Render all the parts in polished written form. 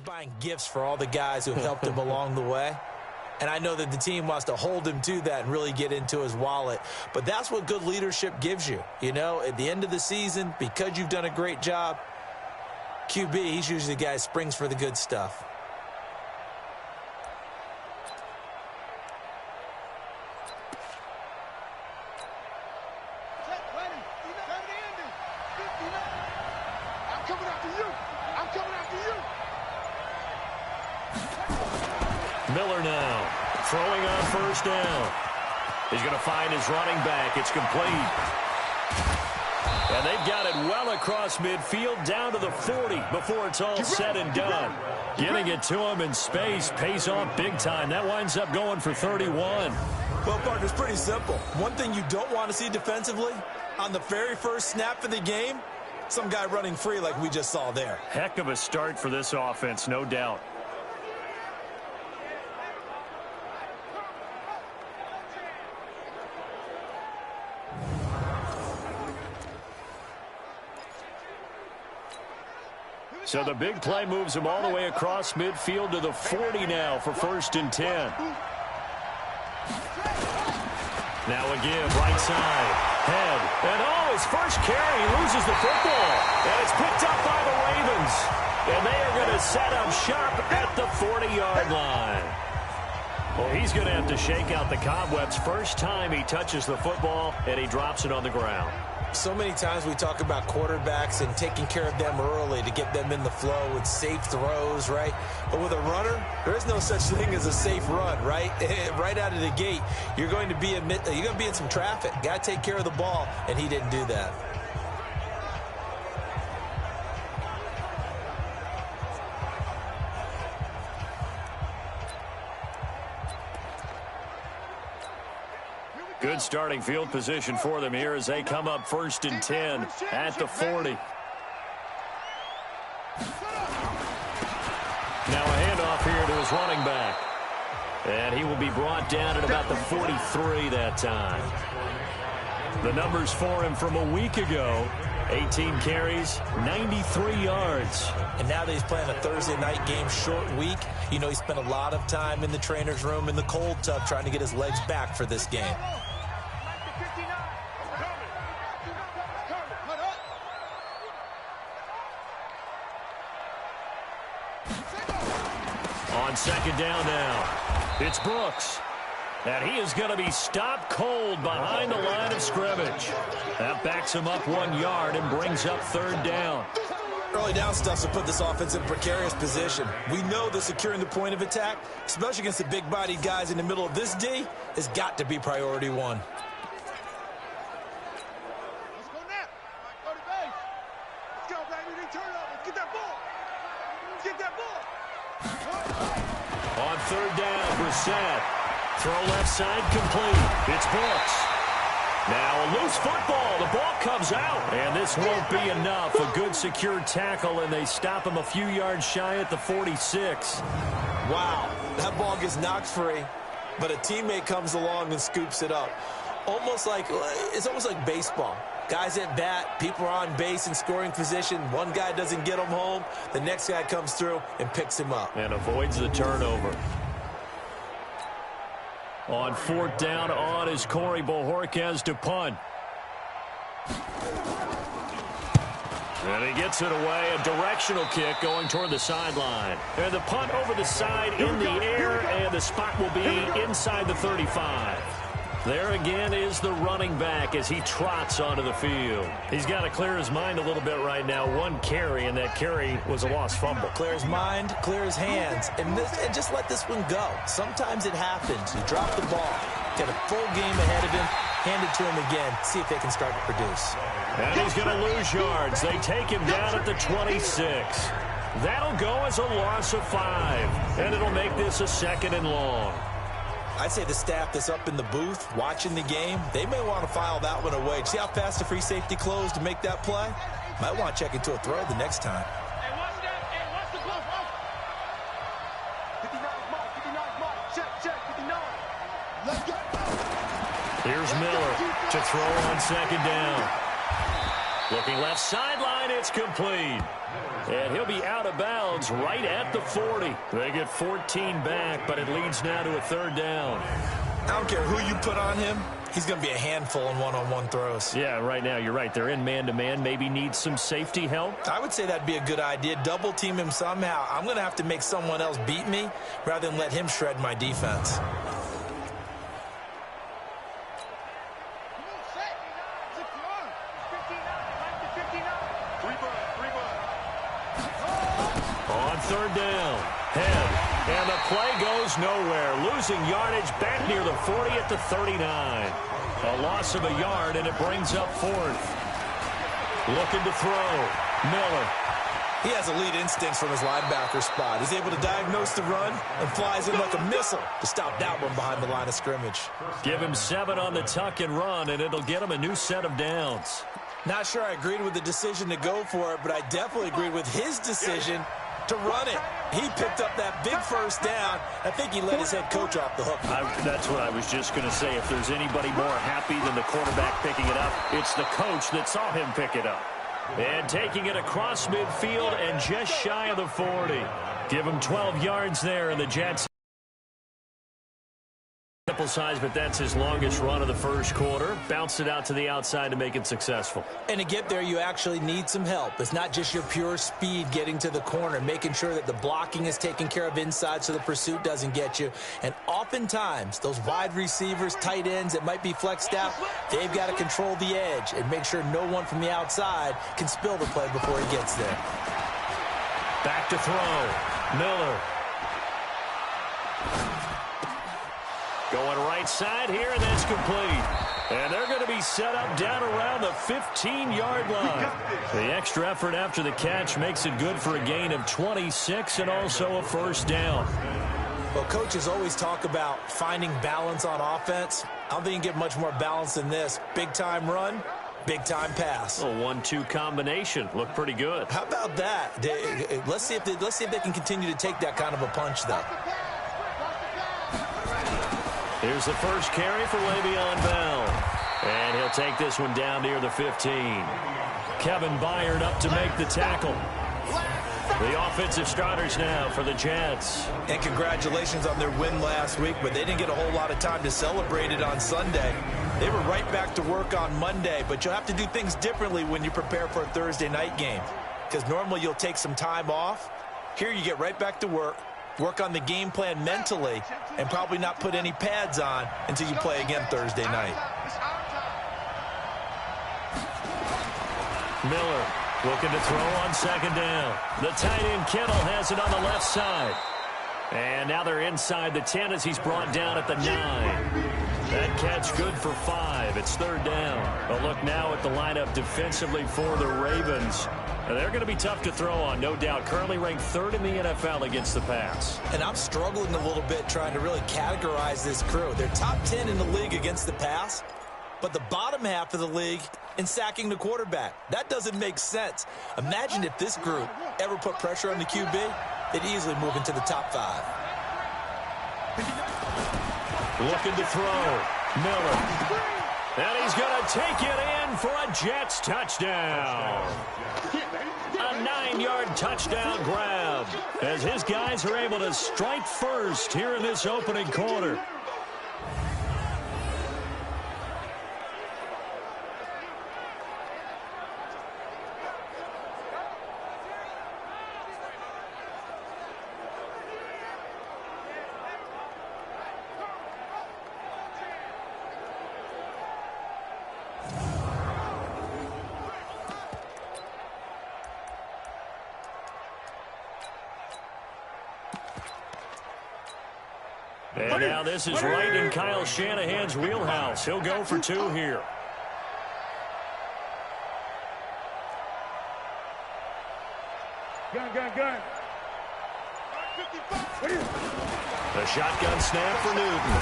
buying gifts for all the guys who helped him along the way. And I know that the team wants to hold him to that and really get into his wallet. But that's what good leadership gives you. You know, at the end of the season, because you've done a great job, QB, he's usually the guy who springs for the good stuff. Miller now throwing on first down. He's going to find his running back. It's complete. And they've got it well across midfield down to the 40 before it's all said and done. Getting it to him in space pays off big time. That winds up going for 31. Well, Parker, it's pretty simple. One thing you don't want to see defensively, on the very first snap of the game, some guy running free like we just saw there. Heck of a start for this offense, no doubt. So the big play moves him all the way across midfield to the 40 now for 1st and 10. Now again, right side, head, and his first carry, he loses the football, and it's picked up by the Ravens. And they are going to set up shop at the 40-yard line. Well, he's going to have to shake out the cobwebs first time he touches the football, and he drops it on the ground. So many times we talk about quarterbacks and taking care of them early to get them in the flow with safe throws, right? But with a runner, there is no such thing as a safe run, right? Right out of the gate, you're going to be in some traffic. Got to take care of the ball, and he didn't do that. Good starting field position for them here as they come up 1st and 10 at the 40. Now a handoff here to his running back. And he will be brought down at about the 43 that time. The numbers for him from a week ago, 18 carries, 93 yards. And now that he's playing a Thursday night game, short week, you know he spent a lot of time in the trainer's room in the cold tub trying to get his legs back for this game. On 2nd down now, it's Brooks. And he is going to be stopped cold behind the line of scrimmage. That backs him up 1 yard and brings up 3rd down. Early down stuff will put this offense in a precarious position. We know that securing the point of attack, especially against the big-bodied guys in the middle of this D, has got to be priority one. Let's go now. Go to base. Let's go, baby. They turn up. Let's get that ball. Get that ball. On 3rd down, Brissett. Throw left side complete. It's Brooks. Now a loose football. The ball comes out. And this won't be enough. A good secure tackle, and they stop him a few yards shy at the 46. Wow. That ball gets knocked free, but a teammate comes along and scoops it up. It's almost like baseball. Guys at bat, people are on base in scoring position. One guy doesn't get him home. The next guy comes through and picks him up. And avoids the turnover. On 4th down, on is Corey Bojorquez to punt. And he gets it away, a directional kick going toward the sideline. And the punt over the side in the air, and the spot will be inside the 35. There again is the running back as he trots onto the field. He's got to clear his mind a little bit right now. 1 carry, and that carry was a lost fumble. Clear his mind, clear his hands, and just let this one go. Sometimes it happens. You drop the ball, get a full game ahead of him, hand it to him again, see if they can start to produce. And he's going to lose yards. They take him down at the 26. That'll go as a loss of 5, and it'll make this a 2nd and long. I'd say the staff that's up in the booth watching the game, they may want to file that one away. See how fast the free safety closed to make that play? Might want to check into a throw the next time. Hey, watch that. Hey, watch the ball. 59 mark, 59 mark. Check, 59. Let's go. Here's Miller to throw on 2nd down. Looking left sideline, it's complete. And he'll be out of bounds right at the 40. They get 14 back, but it leads now to a third down. I don't care who you put on him. He's going to be a handful in one-on-one throws. Yeah, right now, you're right. They're in man-to-man. Maybe need some safety help. I would say that'd be a good idea. Double team him somehow. I'm going to have to make someone else beat me rather than let him shred my defense. On third down, head, and the play goes nowhere. Losing yardage back near the 40 at the 39. A loss of a yard, and it brings up fourth. Looking to throw, Miller. He has elite instincts from his linebacker spot. He's able to diagnose the run and flies in like a missile to stop that one behind the line of scrimmage. Give him 7 on the tuck and run, and it'll get him a new set of downs. Not sure I agreed with the decision to go for it, but I definitely agreed with his decision to run it. He picked up that big first down. I think he let his head coach off the hook. That's what I was just going to say. If there's anybody more happy than the quarterback picking it up, it's the coach that saw him pick it up. And taking it across midfield and just shy of the 40. Give him 12 yards there, and the Jets. Simple size, but that's his longest run of the first quarter. Bounced it out to the outside to make it successful. And to get there, you actually need some help. It's not just your pure speed getting to the corner, making sure that the blocking is taken care of inside so the pursuit doesn't get you. And oftentimes, those wide receivers, tight ends that might be flexed out, they've got to control the edge and make sure no one from the outside can spill the play before he gets there. Back to throw. Miller. Going right side here, and that's complete. And they're going to be set up down around the 15-yard line. The extra effort after the catch makes it good for a gain of 26 and also a first down. Well, coaches always talk about finding balance on offense. I don't think you can get much more balance than this. Big-time run, big-time pass. A 1-2 combination. Looked pretty good. How about that? Let's see if they can continue to take that kind of a punch, though. Here's the first carry for Le'Veon Bell. And he'll take this one down near the 15. Kevin Byard up to make the tackle. The offensive starters now for the Jets. And congratulations on their win last week, but they didn't get a whole lot of time to celebrate it on Sunday. They were right back to work on Monday, but you'll have to do things differently when you prepare for a Thursday night game. Because normally you'll take some time off. Here you get right back to work on the game plan mentally, and probably not put any pads on until you play again Thursday night. Miller looking to throw on second down. The tight end Kittle has it on the left side. And now they're inside the 10 as he's brought down at the 9. That catch good for 5. It's third down. A look now at the lineup defensively for the Ravens. They're going to be tough to throw on, no doubt. Currently ranked 3rd in the NFL against the pass. And I'm struggling a little bit trying to really categorize this crew. They're top 10 in the league against the pass, but the bottom half of the league in sacking the quarterback. That doesn't make sense. Imagine if this group ever put pressure on the QB, they'd easily move into the top 5. Looking to throw. Miller. And he's going to take it in for a Jets touchdown. A 9-yard touchdown grab as his guys are able to strike first here in this opening quarter. And now this is right in Kyle Shanahan's wheelhouse. He'll go for 2 here. Gun. The shotgun snap for Newton.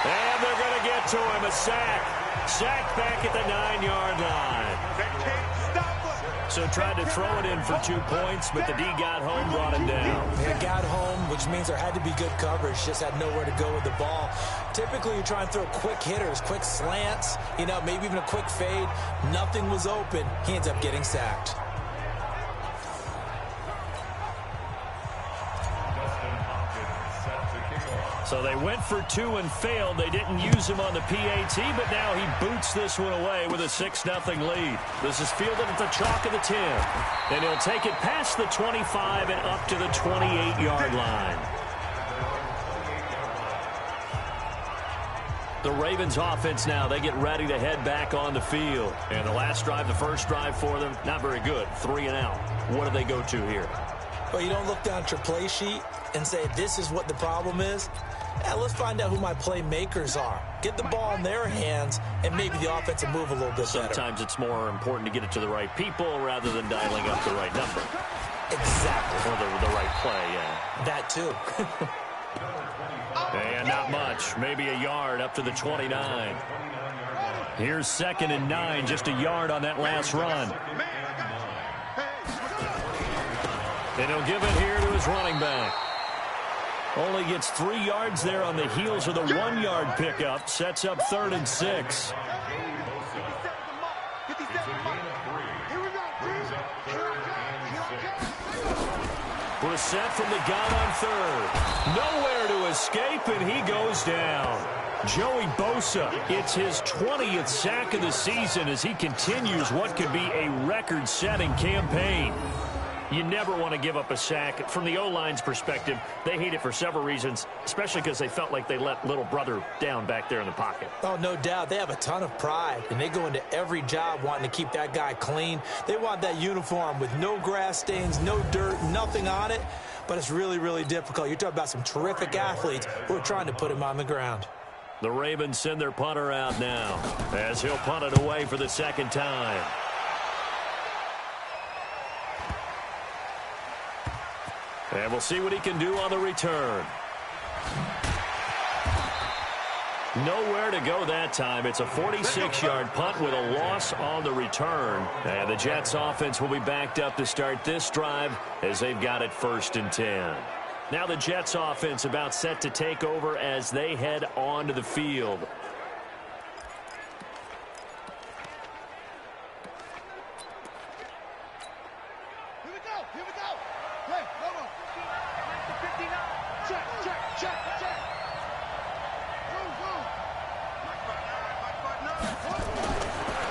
And they're going to get to him. A sack. Sack back at the 9-yard line. They can't stop us. So tried to throw it in for 2 points, but the D got home, brought him down. They got home, which means there had to be good coverage. Just had nowhere to go with the ball. Typically, you try and throw quick hitters, quick slants, maybe even a quick fade. Nothing was open. He ends up getting sacked. So they went for 2 and failed. They didn't use him on the PAT, but now he boots this one away with a 6-0 lead. This is fielded at the chalk of the 10. And he'll take it past the 25 and up to the 28-yard line. The Ravens offense now, they get ready to head back on the field. And the last drive, the first drive for them, not very good. 3 and out. What do they go to here? Well, you don't look down at your play sheet and say, this is what the problem is. Yeah, let's find out who my playmakers are. Get the ball in their hands, and maybe the offense will move a little bit better. Sometimes it's more important to get it to the right people rather than dialing up the right number. Exactly. Or the right play, yeah. That too. And not much. Maybe a yard up to the 29. Here's 2nd and 9, just a yard on that last run. And he'll give it here to his running back. Only gets 3 yards there on the heels of the 1-yard pickup. Sets up 3rd and 6. Brissett from the gun on 3rd. Nowhere to escape, and he goes down. Joey Bosa, it's his 20th sack of the season as he continues what could be a record-setting campaign. You never want to give up a sack. From the O-line's perspective, they hate it for several reasons, especially because they felt like they let little brother down back there in the pocket. Oh, no doubt. They have a ton of pride, and they go into every job wanting to keep that guy clean. They want that uniform with no grass stains, no dirt, nothing on it, but it's really, really difficult. You're talking about some terrific athletes who are trying to put him on the ground. The Ravens send their punter out now as he'll punt it away for the 2nd time. And we'll see what he can do on the return. Nowhere to go that time. It's a 46-yard punt with a loss on the return. And the Jets offense will be backed up to start this drive as they've got it 1st and 10. Now the Jets offense about set to take over as they head onto the field.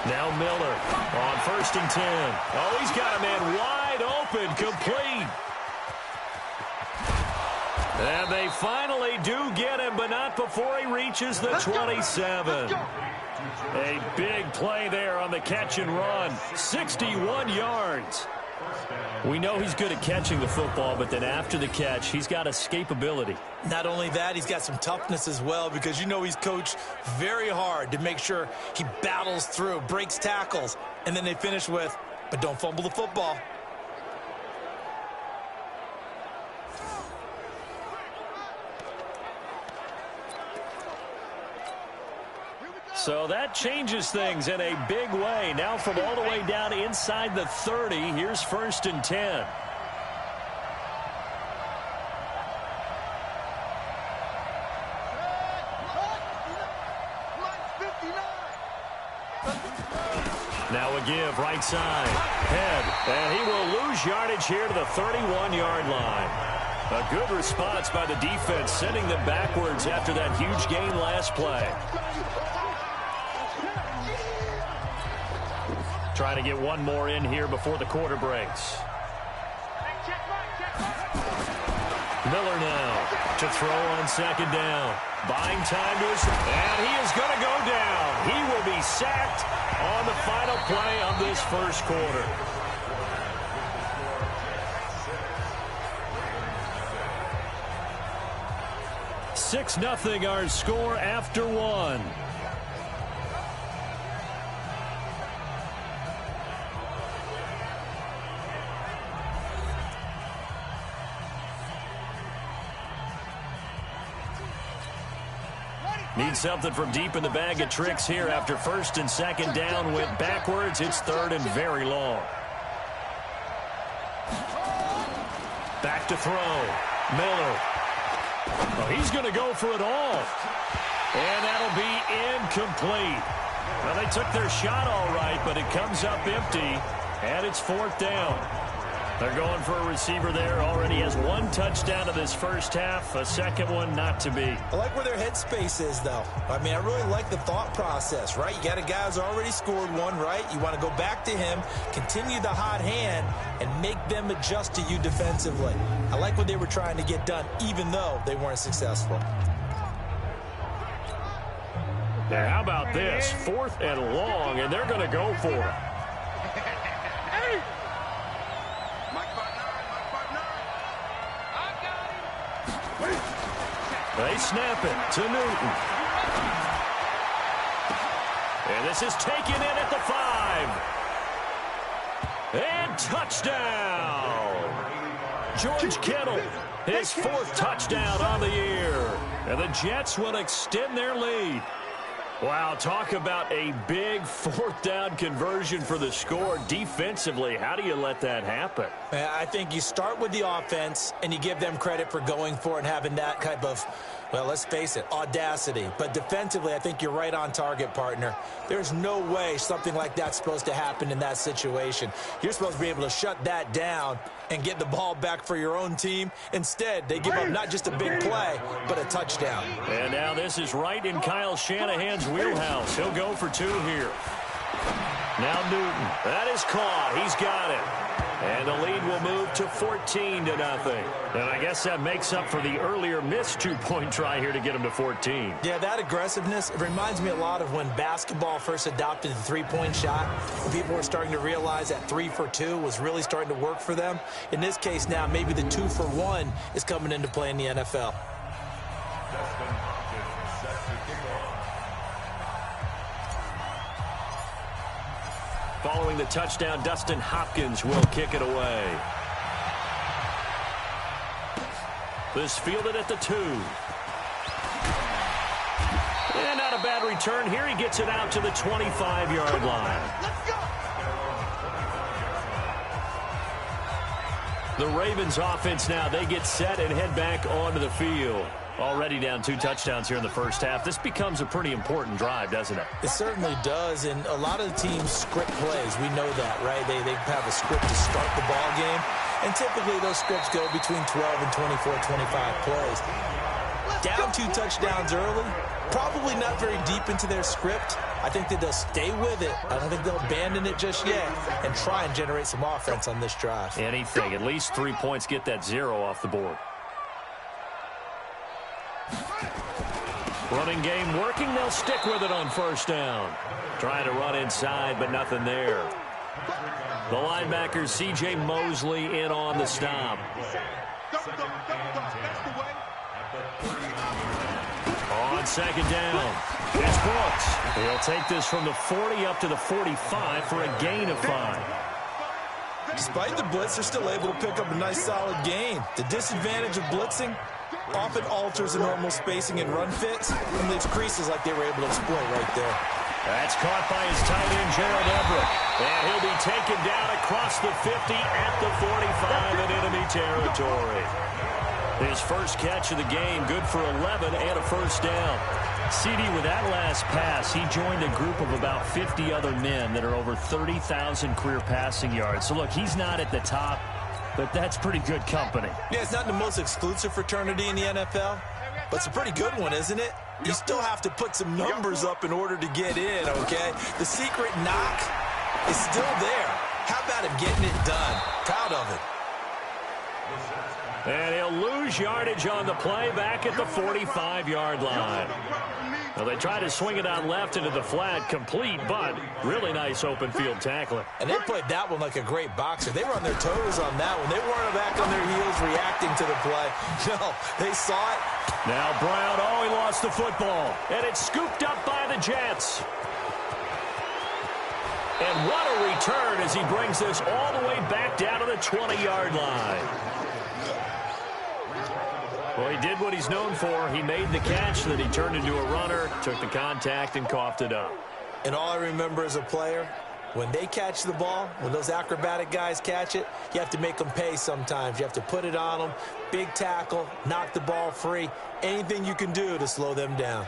Now Miller on 1st and 10. Oh, he's got a man wide open, complete. And they finally do get him, but not before he reaches the 27. A big play there on the catch and run. 61 yards. We know he's good at catching the football, but then after the catch, he's got escapability. Not only that, he's got some toughness as well, because he's coached very hard to make sure he battles through, breaks tackles, and then they finish with, but don't fumble the football. So that changes things in a big way. Now from all the way down inside the 30, here's 1st and 10. Now a give, right side. Head, and he will lose yardage here to the 31-yard line. A good response by the defense, sending them backwards after that huge gain last play. Trying to get one more in here before the quarter breaks. Miller now to throw on 2nd down. Buying time to his... And he is going to go down. He will be sacked on the final play of this first quarter. $6-0 our score after one. Need something from deep in the bag of tricks here after 1st and 2nd down went backwards. It's 3rd and very long. Back to throw. Miller. Oh, he's going to go for it all. And that'll be incomplete. Well, they took their shot all right, but it comes up empty, and it's 4th down. They're going for a receiver there. Already has 1 touchdown in this first half. A second one not to be. I like where their headspace is, though. I mean, I really like the thought process, right? You got a guy who's already scored one, right? You want to go back to him, continue the hot hand, and make them adjust to you defensively. I like what they were trying to get done, even though they weren't successful. Now, how about this? 4th and long, and they're going to go for it. They snap it to Newton. And this is taken in at the 5. And touchdown! George Kittle, his 4th touchdown on the year. And the Jets will extend their lead. Wow, talk about a big 4th down conversion for the score. Defensively, how do you let that happen? I think you start with the offense, and you give them credit for going for it and having that type of, well, let's face it, audacity. But defensively, I think you're right on target, partner. There's no way something like that's supposed to happen in that situation. You're supposed to be able to shut that down and get the ball back for your own team. Instead, they give up not just a big play, but a touchdown. And now this is right in Kyle Shanahan's wheelhouse. He'll go for 2 here. Now Newton. That is caught. He's got it. And the lead will move to 14-0. And I guess that makes up for the earlier missed 2-point try here to get him to 14. Yeah, that aggressiveness, it reminds me a lot of when basketball first adopted the 3-point shot. When people were starting to realize that 3 for 2 was really starting to work for them. In this case now, maybe the 2 for 1 is coming into play in the NFL. Following the touchdown, Dustin Hopkins will kick it away. This fielded at the 2. And not a bad return here. He gets it out to the 25-yard line. The Ravens offense now, they get set and head back onto the field. Already down 2 touchdowns here in the first half. This becomes a pretty important drive, doesn't it? It certainly does, and a lot of the teams script plays. We know that, right? They have a script to start the ball game, and typically those scripts go between 12 and 24, 25 plays. Down 2 touchdowns early, probably not very deep into their script. I think that they'll stay with it. I don't think they'll abandon it just yet and try and generate some offense on this drive. Anything, at least 3 points, get that 0 off the board. Running game working. They'll stick with it on first down. Trying to run inside, but nothing there. The linebacker, C.J. Mosley, in on the stop. On second down, it's Brooks. He'll take this from the 40 up to the 45 for a gain of 5. Despite the blitz, they're still able to pick up a nice, solid gain. The disadvantage of blitzing often alters the normal spacing and run fits and leaves creases like they were able to exploit right there. That's caught by his tight end, Gerald Everett. And he'll be taken down across the 50 at the 45 in enemy territory. His first catch of the game, good for 11 and a first down. CD, with that last pass, he joined a group of about 50 other men that are over 30,000 career passing yards. So, look, he's not at the top, but that's pretty good company. Yeah, it's not the most exclusive fraternity in the NFL, but it's a pretty good one, isn't it? You still have to put some numbers up in order to get in, okay? The secret knock is still there. How about him getting it done? Proud of it. And he'll lose yardage on the play back at the 45-yard line. Well, they try to swing it out left into the flat, complete, but really nice open field tackling. And they played that one like a great boxer. They were on their toes on that one. They weren't back on their heels reacting to the play. No, they saw it. Now Brown, he lost the football, and it's scooped up by the Jets. And what a return as he brings this all the way back down to the 20-yard line. Well, he did what he's known for. He made the catch, then he turned into a runner, took the contact, and coughed it up. And all I remember as a player When they catch the ball, when those acrobatic guys catch it, you have to make them pay sometimes. You have to put it on them, big tackle, knock the ball free, anything you can do to slow them down.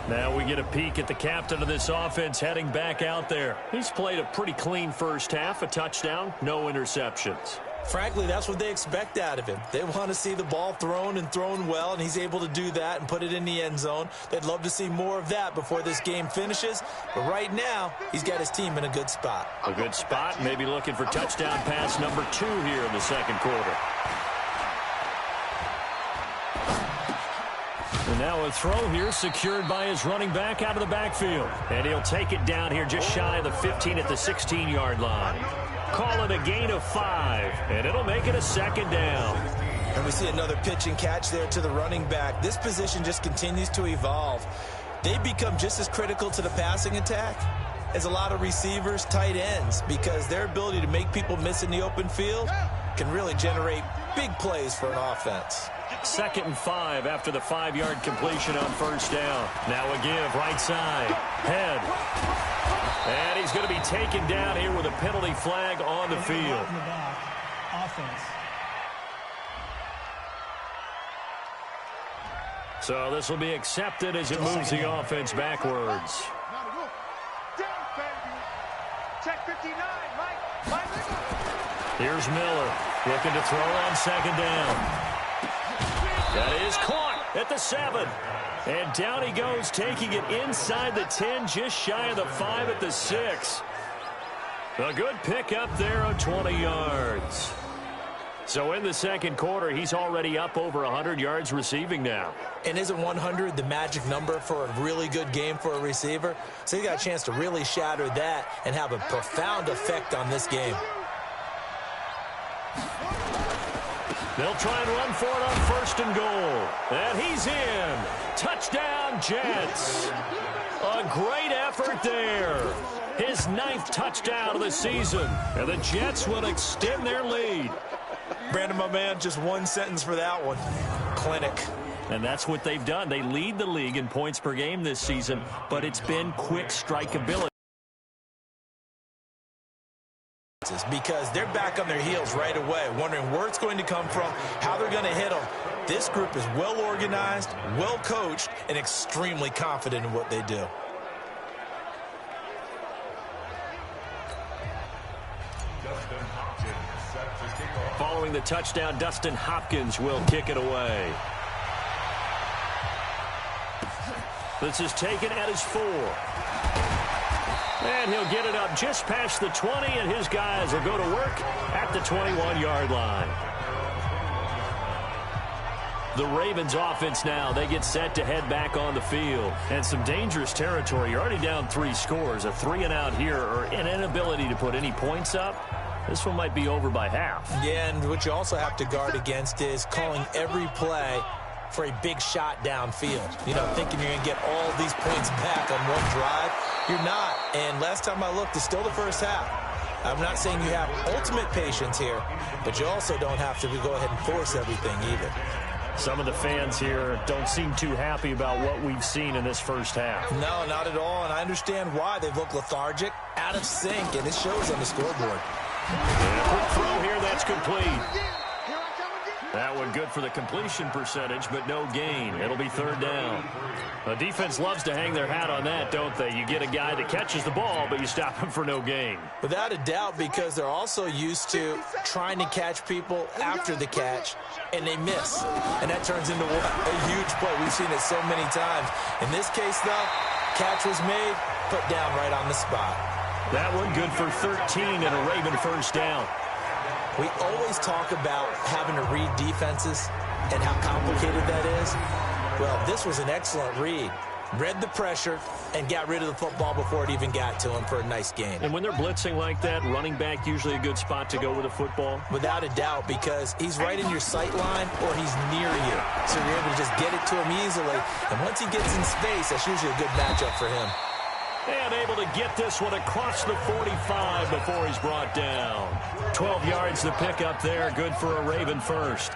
Now we get a peek at the captain of this offense heading back out there. He's played a pretty clean first half, a touchdown, no interceptions. Frankly, that's what they expect out of him. They want to see the ball thrown and thrown well, and he's able to do that and put it in the end zone. They'd love to see more of that before this game finishes, but right now, he's got his team in a good spot. A good spot, maybe looking for touchdown pass number 2 here in the second quarter. And now a throw here secured by his running back out of the backfield. And he'll take it down here just shy of the 15 at the 16-yard line. Call it a gain of 5, and it'll make it a second down. And we see another pitch and catch there to the running back. This position just continues to evolve. They become just as critical to the passing attack as a lot of receivers, tight ends, because their ability to make people miss in the open field can really generate big plays for an offense. 2nd and 5 after the 5-yard completion on first down. Now a give, right side, head. And he's going to be taken down here with a penalty flag on the field. So this will be accepted as it moves the offense backwards. Check 59, Mike. Here's Miller looking to throw on second down. That is caught at the 7. And down he goes, taking it inside the 10, just shy of the 5 at the 6. A good pickup there on 20 yards. So in the second quarter, he's already up over 100 yards receiving now. And isn't 100 the magic number for a really good game for a receiver? So he got a chance to really shatter that and have a profound effect on this game. They'll try and run for it on 1st and goal. And he's in. Touchdown, Jets. A great effort there. His 9th touchdown of the season. And the Jets will extend their lead. Brandon, my man, just one sentence for that one. Clinic. And that's what they've done. They lead the league in points per game this season, but it's been quick strike ability. Because they're back on their heels right away, wondering where it's going to come from, how they're going to hit them. This group is well organized, well coached, and extremely confident in what they do. Following the touchdown, Dustin Hopkins will kick it away. This is taken at his 4. And he'll get it up just past the 20, and his guys will go to work at the 21-yard line. The Ravens offense now, they get set to head back on the field. And some dangerous territory. You're already down 3 scores. A 3-and-out here, or an inability to put any points up. This one might be over by half. Yeah, and what you also have to guard against is calling every play for a big shot downfield. You know, thinking you're going to get all these points back on one drive. You're not. And last time I looked, it's still the first half. I'm not saying you have ultimate patience here, but you also don't have to go ahead and force everything either. Some of the fans here don't seem too happy about what we've seen in this first half. No, not at all, and I understand why. They've looked lethargic, out of sync, and it shows on the scoreboard. And a quick throw here, that's complete. That one good for the completion percentage, but no gain. It'll be 3rd down. The defense loves to hang their hat on that, don't they? You get a guy that catches the ball, but you stop him for no gain. Without a doubt, because they're also used to trying to catch people after the catch, and they miss. And that turns into a huge play. We've seen it so many times. In this case, though, catch was made, put down right on the spot. That one good for 13 and a Raven first down. We always talk about having to read defenses and how complicated that is. Well, this was an excellent read. Read the pressure and got rid of the football before it even got to him for a nice gain. And when they're blitzing like that, running back usually a good spot to go with a football? Without a doubt, because he's right in your sight line or he's near you. So you're able to just get it to him easily. And once he gets in space, that's usually a good matchup for him. And able to get this one across the 45 before he's brought down. 12 yards to pick up there. Good for a Raven first.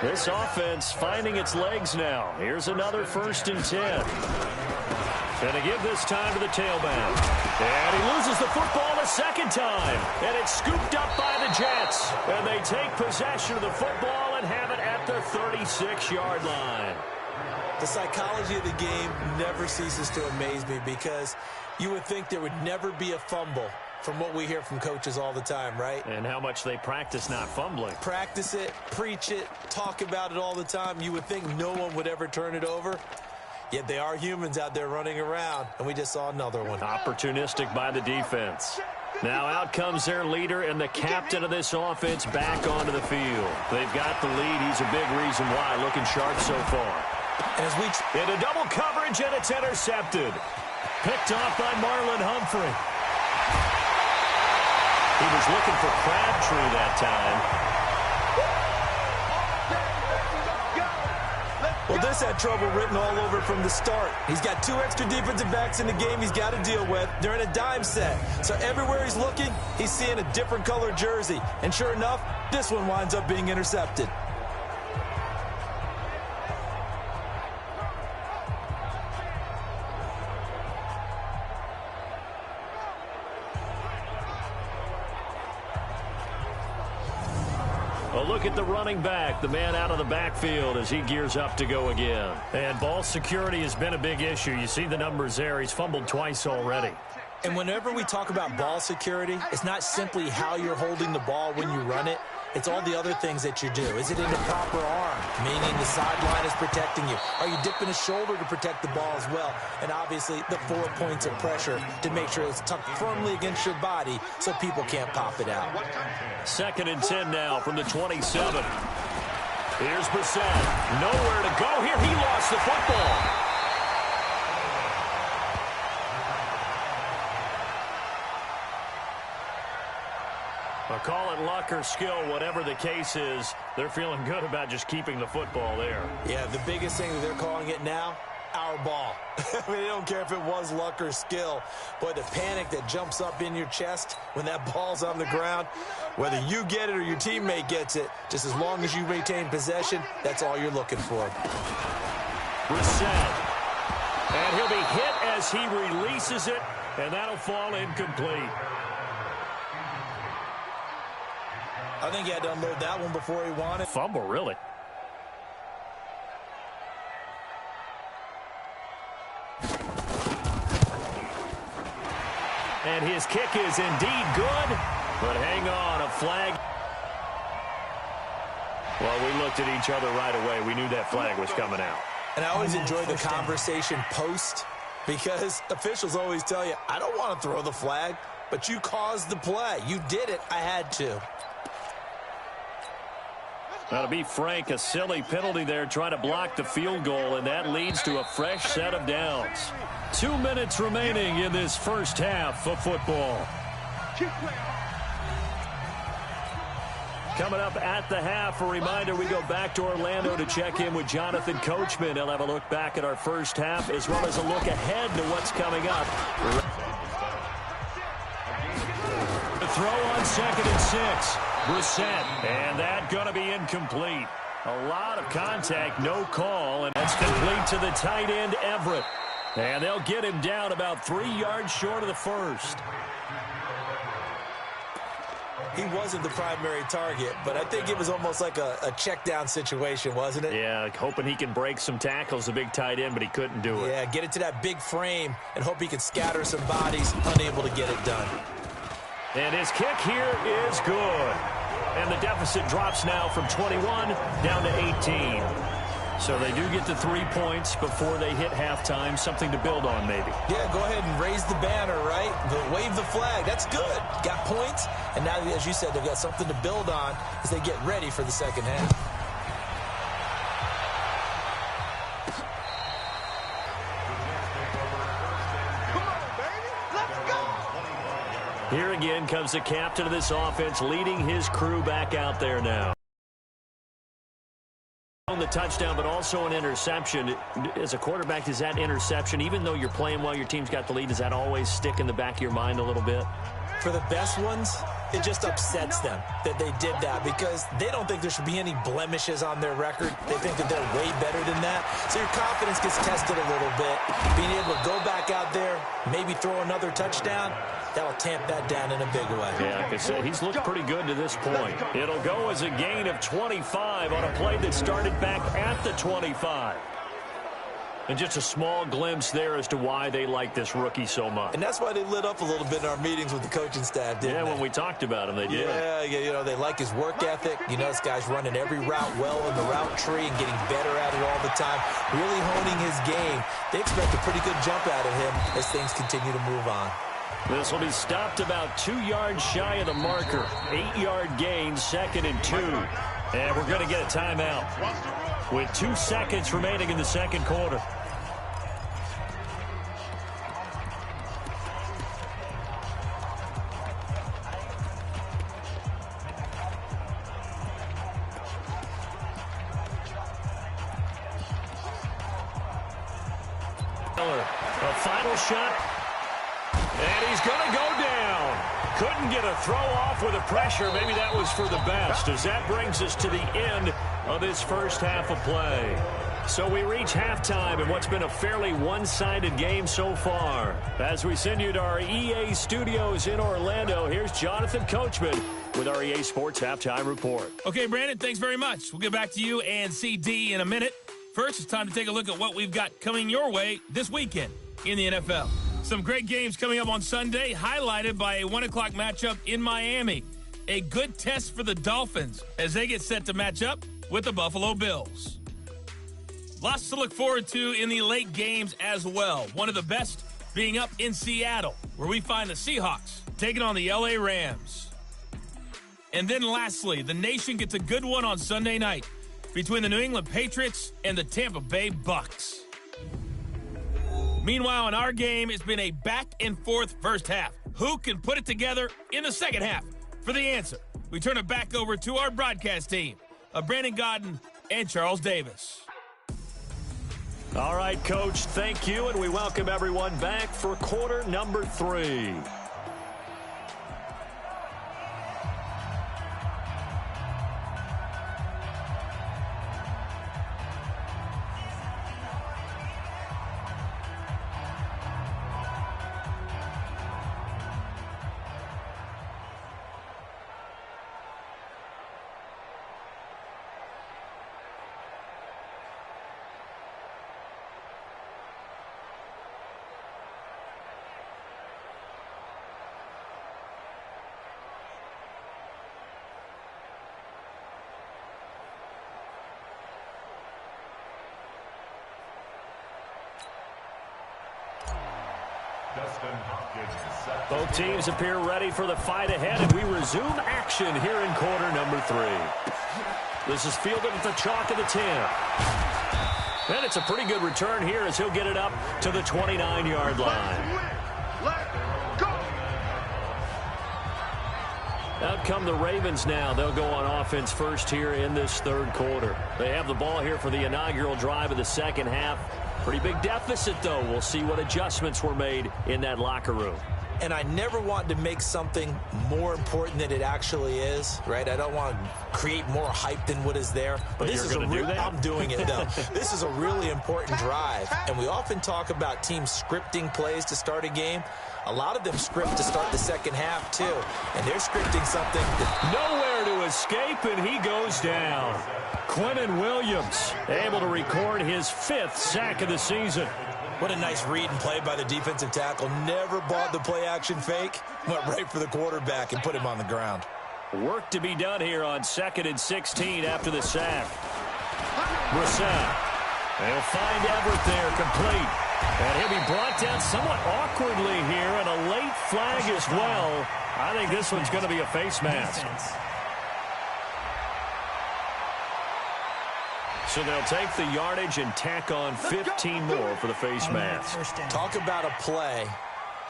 This offense finding its legs now. Here's another 1st and 10. Going to give this time to the tailback. And he loses the football a second time. And it's scooped up by the Jets. And they take possession of the football and have it at the 36-yard line. The psychology of the game never ceases to amaze me because you would think there would never be a fumble from what we hear from coaches all the time, right? And how much they practice not fumbling. Practice it, preach it, talk about it all the time. You would think no one would ever turn it over. Yet they are humans out there running around, and we just saw another one. Opportunistic by the defense. Now out comes their leader and the captain of this offense back onto the field. They've got the lead. He's a big reason why. Looking sharp so far. As we into double coverage, and it's intercepted. Picked off by Marlon Humphrey. He was looking for Crabtree that time. Well, this had trouble written all over from the start. He's got 2 extra defensive backs in the game he's got to deal with. They're in a dime set. So everywhere he's looking, he's seeing a different color jersey. And sure enough, this one winds up being intercepted. Well, look at the running back, the man out of the backfield as he gears up to go again. And ball security has been a big issue. You see the numbers there. He's fumbled twice already. And whenever we talk about ball security, it's not simply how you're holding the ball when you run it. It's all the other things that you do. Is it in the proper arm, meaning the sideline is protecting you? Are you dipping a shoulder to protect the ball as well? And obviously, the 4 points of pressure to make sure it's tucked firmly against your body so people can't pop it out. 2nd and 10 now from the 27. Here's Brissett. Nowhere to go here. He lost the football. I'll call it luck or skill, whatever the case is. They're feeling good about just keeping the football there. Yeah, the biggest thing that they're calling it now, our ball. I mean, they don't care if it was luck or skill. Boy, the panic that jumps up in your chest when that ball's on the ground, whether you get it or your teammate gets it, just as long as you retain possession, that's all you're looking for. Brissett. And he'll be hit as he releases it, and that'll fall incomplete. I think he had to unload that one before he wanted. Fumble, really. And his kick is indeed good, but hang on, a flag. Well, we looked at each other right away. We knew that flag was coming out. And I always enjoy the conversation post because officials always tell you, I don't want to throw the flag, but you caused the play. You did it. I had to. Now, to be frank, a silly penalty there trying to block the field goal, and that leads to a fresh set of downs. 2 minutes remaining in this first half of football. Coming up at the half, a reminder, we go back to Orlando to check in with Jonathan Coachman. He'll have a look back at our first half as well as a look ahead to what's coming up. The throw on 2nd and 6. Brissett, and that going to be incomplete. A lot of contact, no call, and that's complete to the tight end, Everett. And they'll get him down about 3 yards short of the first. He wasn't the primary target, but I think it was almost like a check down situation, wasn't it? Yeah, hoping he can break some tackles, the big tight end, but he couldn't do it. Yeah, get it to that big frame and hope he can scatter some bodies, unable to get it done. And his kick here is good. And the deficit drops now from 21 down to 18. So they do get the 3 points before they hit halftime, something to build on maybe. Yeah, go ahead and raise the banner, right? Wave the flag. That's good. Got points. And now, as you said, they've got something to build on as they get ready for the second half. Here again comes the captain of this offense leading his crew back out there now. On the touchdown, but also an interception. As a quarterback, does that interception, even though you're playing well, your team's got the lead, does that always stick in the back of your mind a little bit? For the best ones, it just upsets them that they did that because they don't think there should be any blemishes on their record. They think that they're way better than that. So your confidence gets tested a little bit. Being able to go back out there, maybe throw another touchdown, that'll tamp that down in a big way. Yeah, like I said, he's looked pretty good to this point. It'll go as a gain of 25 on a play that started back at the 25. And just a small glimpse there as to why they like this rookie so much. And that's why they lit up a little bit in our meetings with the coaching staff, didn't they? When we talked about him, they did. Yeah, you know, they like his work ethic. You know, this guy's running every route well in the route tree and getting better at it all the time, really honing his game. They expect a pretty good jump out of him as things continue to move on. This will be stopped about 2 yards shy of the marker. 8-yard gain, 2nd and 2. And we're going to get a timeout with 2 seconds remaining in the second quarter. A final shot. And he's going to go down. Couldn't get a throw off with the pressure. Maybe that was for the best, as that brings us to the end of this first half of play. So we reach halftime in what's been a fairly one-sided game so far. As we send you to our EA studios in Orlando, here's Jonathan Coachman with our EA Sports Halftime Report. Okay, Brandon, thanks very much. We'll get back to you and CD in a minute. First, it's time to take a look at what we've got coming your way this weekend in the NFL. Some great games coming up on Sunday, highlighted by a 1 o'clock matchup in Miami. A good test for the Dolphins as they get set to match up with the Buffalo Bills. Lots to look forward to in the late games as well. One of the best being up in Seattle, where we find the Seahawks taking on the LA Rams. And then lastly, the nation gets a good one on Sunday night between the New England Patriots and the Tampa Bay Bucks. Meanwhile, in our game, it's been a back-and-forth first half. Who can put it together in the second half? For the answer, we turn it back over to our broadcast team of Brandon Godden and Charles Davis. All right, Coach, thank you, and we welcome everyone back for quarter number 3. Both teams appear ready for the fight ahead, and we resume action here in quarter number 3. This is fielded at the chalk of the 10. And it's a pretty good return here as he'll get it up to the 29-yard line. Out come the Ravens now. They'll go on offense first here in this third quarter. They have the ball here for the inaugural drive of the second half. Pretty big deficit, though. We'll see what adjustments were made in that locker room. And I never want to make something more important than it actually is, right? I don't want to create more hype than what is there. But this is I'm doing it, though. This is a really important drive. And we often talk about teams scripting plays to start a game. A lot of them script to start the second half, too. And they're scripting something that... Nowhere to escape, and he goes down. Quentin Williams able to record his 5th sack of the season. What a nice read and play by the defensive tackle. Never bought the play-action fake. Went right for the quarterback and put him on the ground. Work to be done here on 2nd and 16 after the sack. Brissett. They'll find Everett there, complete. And he'll be brought down somewhat awkwardly here, and a late flag as well. I think this one's going to be a face mask. So they'll take the yardage and tack on 15 more for the face mask. Talk about a play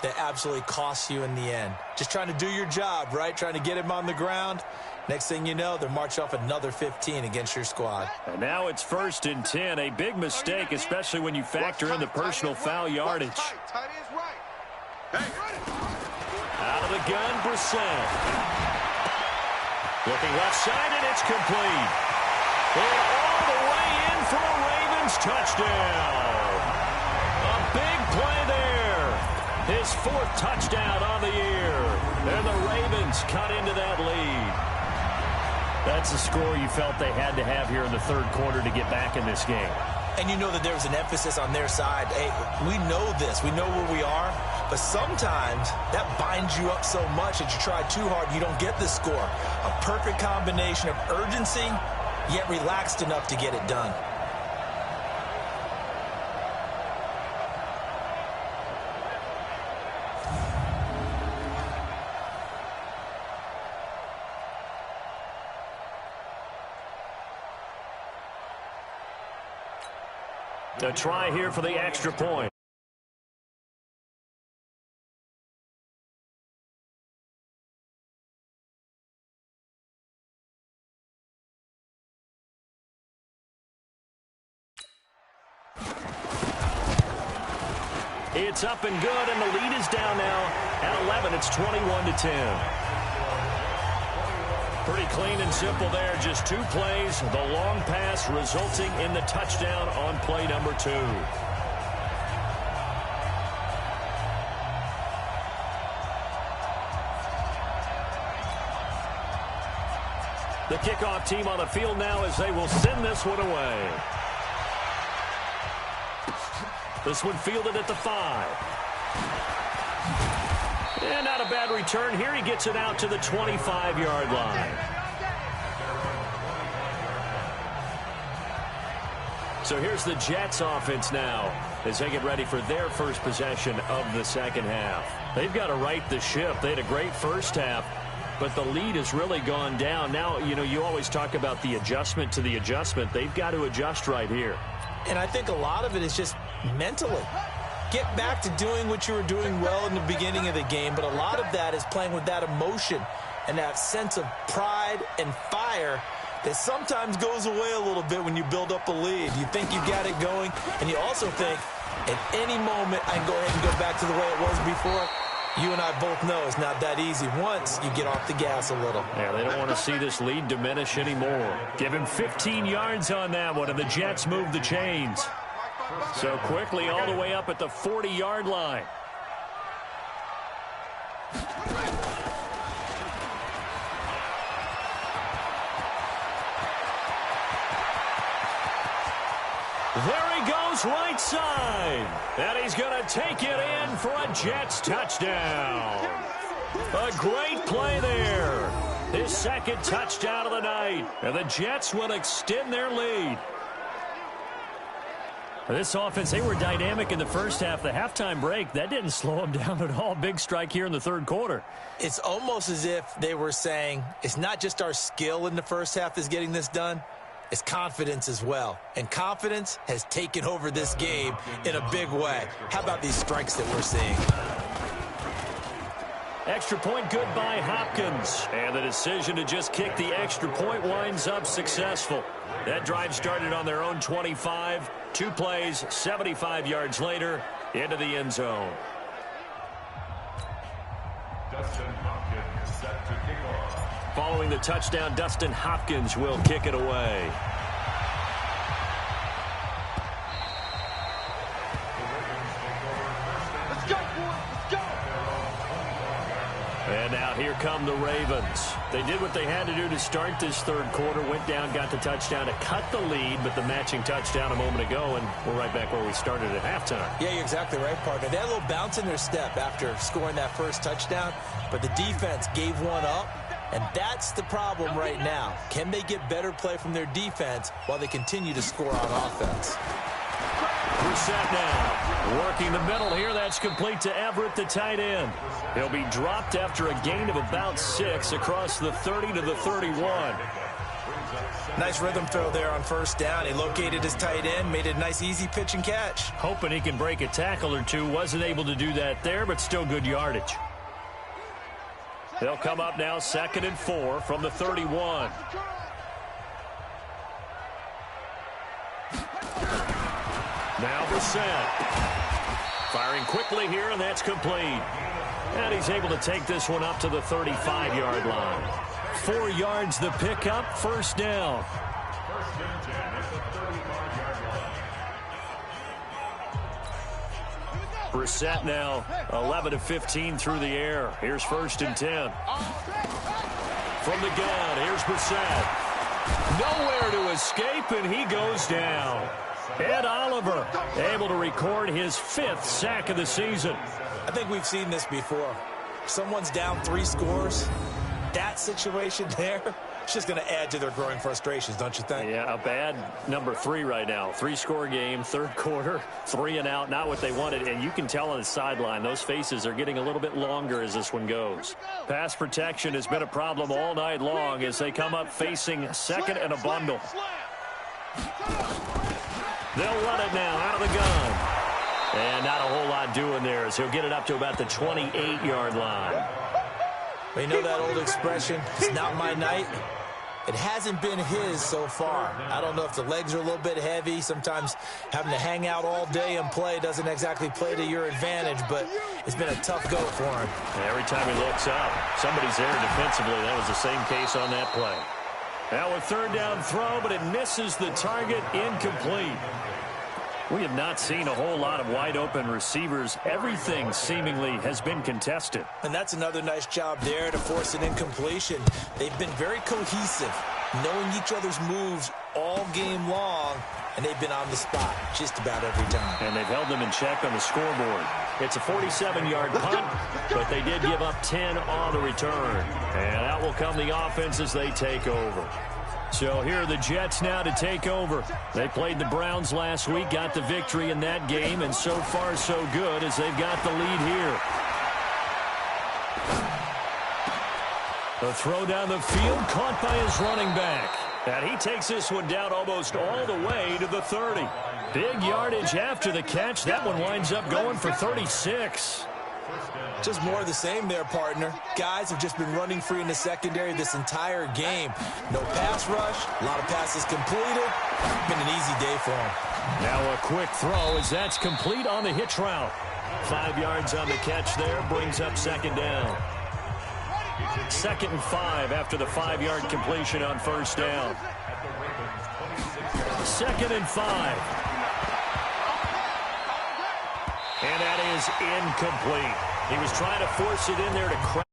that absolutely costs you in the end. Just trying to do your job, right? Trying to get him on the ground. Next thing you know, they're marching off another 15 against your squad. And now it's 1st and 10. A big mistake, especially when you factor in the personal foul yardage. Out of the gun, Brissett. Looking left side, and it's complete. And all the way in for a Ravens touchdown. A big play there. His 4th touchdown on the year. And the Ravens cut into that lead. That's a score you felt they had to have here in the 3rd quarter to get back in this game. And you know that there was an emphasis on their side. Hey, we know this. We know where we are. But sometimes that binds you up so much that you try too hard, you don't get the score. A perfect combination of urgency, yet relaxed enough to get it done. A try here for the extra point. It's up and good, and the lead is down now at 11. It's 21-10. Pretty clean and simple there. Just 2 plays. The long pass resulting in the touchdown on play number 2. The kickoff team on the field now as they will send this one away. This one fielded at the 5. And not a bad return here. He gets it out to the 25-yard line. So here's the Jets offense now as they get ready for their first possession of the second half. They've got to right the ship. They had a great first half, but the lead has really gone down. Now, you know, you always talk about the adjustment to the adjustment. They've got to adjust right here. And I think a lot of it is just mentally. Get back to doing what you were doing well in the beginning of the game, but a lot of that is playing with that emotion and that sense of pride and fire that sometimes goes away a little bit when you build up a lead. You think you got it going, and you also think at any moment I can go ahead and go back to the way it was before. You and I both know it's not that easy once you get off the gas a little. Yeah, they don't want to see this lead diminish anymore. Give him 15 yards on that one, and the Jets move the chains. So quickly all the way up at the 40-yard line. There he goes right side. And he's going to take it in for a Jets touchdown. A great play there. His 2nd touchdown of the night. And the Jets will extend their lead. This offense, they were dynamic in the first half. The halftime break, that didn't slow them down at all. Big strike here in the 3rd quarter. It's almost as if they were saying, it's not just our skill in the first half that's getting this done. It's confidence as well. And confidence has taken over this game in a big way. How about these strikes that we're seeing? Extra point good by Hopkins. And the decision to just kick the extra point winds up successful. That drive started on their own 25. 2 plays, 75 yards later, into the end zone. Dustin Hopkins set to kick off. Following the touchdown, Dustin Hopkins will kick it away. Let's go, boys. Let's go. And now here come the Ravens. They did what they had to do to start this 3rd quarter. Went down, got the touchdown to cut the lead, but the matching touchdown a moment ago, and we're right back where we started at halftime. Yeah, you're exactly right, partner. They had a little bounce in their step after scoring that first touchdown, but the defense gave one up, and that's the problem right now. Can they get better play from their defense while they continue to score on offense? Brissett now working the middle here. That's complete to Everett, the tight end. He'll be dropped after a gain of about 6 across the 30 to the 31. Nice rhythm throw there on first down. He located his tight end, made it a nice, easy pitch and catch. Hoping he can break a tackle or two. Wasn't able to do that there, but still good yardage. They'll come up now 2nd and 4 from the 31. Now Brissett. Firing quickly here, and that's complete. And he's able to take this one up to the 35-yard line. 4 yards the pickup, first down. Brissett now 11 of 15 through the air. Here's 1st and 10. From the gun, here's Brissett. Nowhere to escape, and he goes down. Ed Oliver able to record his 5th sack of the season. I think we've seen this before. Someone's down 3 scores. That situation there, it's just going to add to their growing frustrations, don't you think? Yeah, a bad number 3 right now. 3-score game, 3rd quarter, 3 and out, not what they wanted. And you can tell on the sideline, those faces are getting a little bit longer as this one goes. Pass protection has been a problem all night long as they come up facing 2nd and a bundle. They'll run it now out of the gun. And not a whole lot doing there as he'll get it up to about the 28-yard line. You know that old expression, it's not my night? It hasn't been his so far. I don't know if the legs are a little bit heavy. Sometimes having to hang out all day and play doesn't exactly play to your advantage, but it's been a tough go for him. Every time he looks up, somebody's there defensively. That was the same case on that play. Now a 3rd down throw, but it misses the target, incomplete. We have not seen a whole lot of wide-open receivers. Everything seemingly has been contested. And that's another nice job there to force an incompletion. They've been very cohesive, knowing each other's moves all game long, and they've been on the spot just about every time. And they've held them in check on the scoreboard. It's a 47-yard punt, but they did give up 10 on the return. And out will come the offense as they take over. So here are the Jets now to take over. They played the Browns last week, got the victory in that game, and so far so good as they've got the lead here. The throw down the field, caught by his running back. And he takes this one down almost all the way to the 30. Big yardage after the catch. That one winds up going for 36. Just more of the same there, partner. Guys have just been running free in the secondary this entire game. No pass rush, a lot of passes completed. Been an easy day for them. Now a quick throw as that's complete on the hitch route. 5 yards on the catch there, brings up 2nd down. 2nd and 5 after the 5-yard completion on 1st down. 2nd and 5. And that is incomplete. He was trying to force it in there to crack.